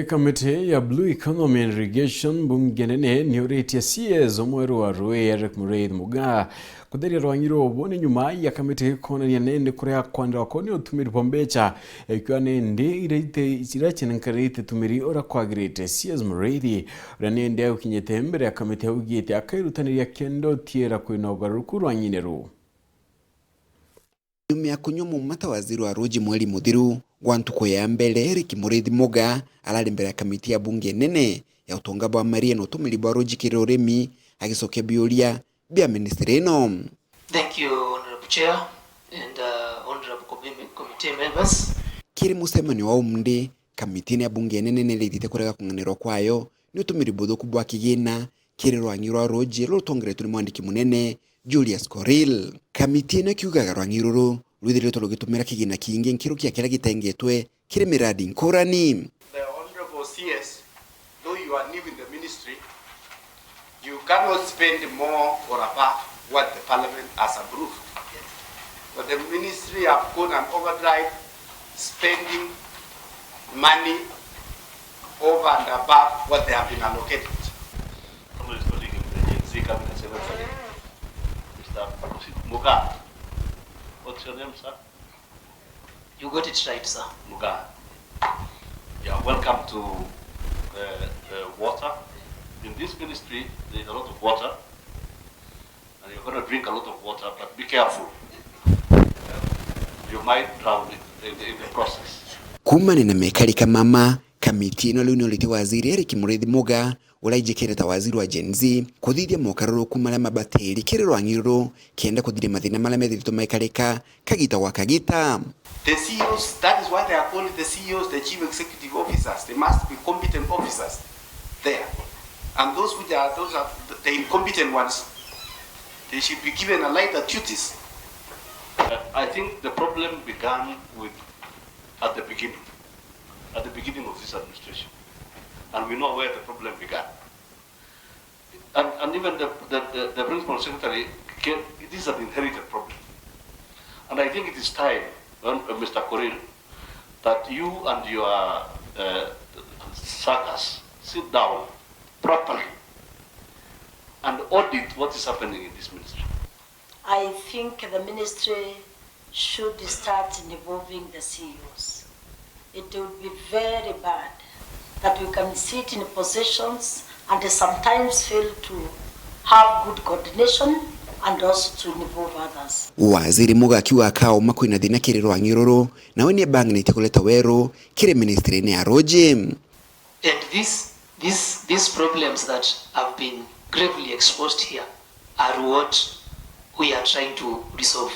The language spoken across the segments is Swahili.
Kamite ya Blue Economy and Irrigation bungenene niuritie CS omweru wa RWANGINE muga Kutheria Rwangi obone nyuma ya kamite kona ya nende kurea kwanda wakoni utumiri MBECA ikiwa nende irete irachenekarite tumiri ora kwagirite CS MURITHI ranende ukinyete mbere ya kamite UGARURUKU akairutanira kendo tiera kwina UGARURUKU RWANGINE ru Yumia kunyomu mata waziri wa Ruuji mweli muthiru gwantuko ya mbele MURITHI muga alali mbere ya kamiti ya bunge nene ya utonga bwa maria no tumiri bwa Ruuji kiroremi agicokia BIURIA bia ministry no. Thank you, Honorable Chair and Honorable Committee members. Kiri musemani wa umndi kamiti ya bunge nene nelithite kurega kunganirwa kwayo ni utumiri buthuku bwa kigina kiri Rwangi rwa Ruuji rutongeretwo ni mwandiki munene Julius Koril. Kamiti na kiugaga Rwangi ruru rwithiritwo rugitumira kigina kingi nkiru kia kira gitengetwe kiri miradi nkurani. The Honorable CS, though you are new in the ministry, you cannot spend more or above what the Parliament has approved. But the ministry have gone and overdrive spending money over and above what they have been allocated. Muga. What's your name, sir? You got it right, sir. Muga. Yeah, welcome to water. In this ministry, there is a lot of water, and you're going to drink a lot of water, but be careful. You might drown in the process. Kumani na mekarika mama kamiti no luno liti waziri MURITHI muga ulaijikireta waziri wa Gen Z kuthithia mokaruruku maria mabatiri kiri Rwangi ruru kenda kuthithia mathina maria methirito maikarika KUGITA wa KUGITA. The CEOs, that is why they are called the CEOs, the chief executive officers. They must be competent officers there. And those are the incompetent ones. They should be given a lighter duties. I think the problem began at the beginning of this administration. And we know where the problem began. And even the principal secretary, it is an inherited problem. And I think it is time, Mr. Koril, that you and your circus sit down properly and audit what is happening in this ministry. I think the ministry should start involving the CEOs. It would be very bad that we can sit in positions and sometimes fail to have good coordination and also to involve others. Waziri muga akiwa akao makwina thina kiri Rwangi ruru nawe ni bangnite kuleta weru kiri ministry ni ya Ruuji. And these problems that have been gravely exposed here are what we are trying to resolve.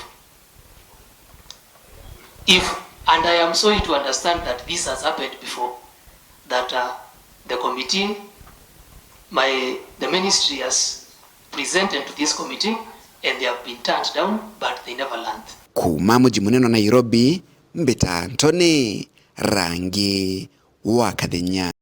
And I am sorry to understand that this has happened before, that the committee, the ministry has presented to this committee and they have been turned down, but they never learned. Kuma mji munene Nairobi, Mbeta Antony, Rangi wa Kutheria.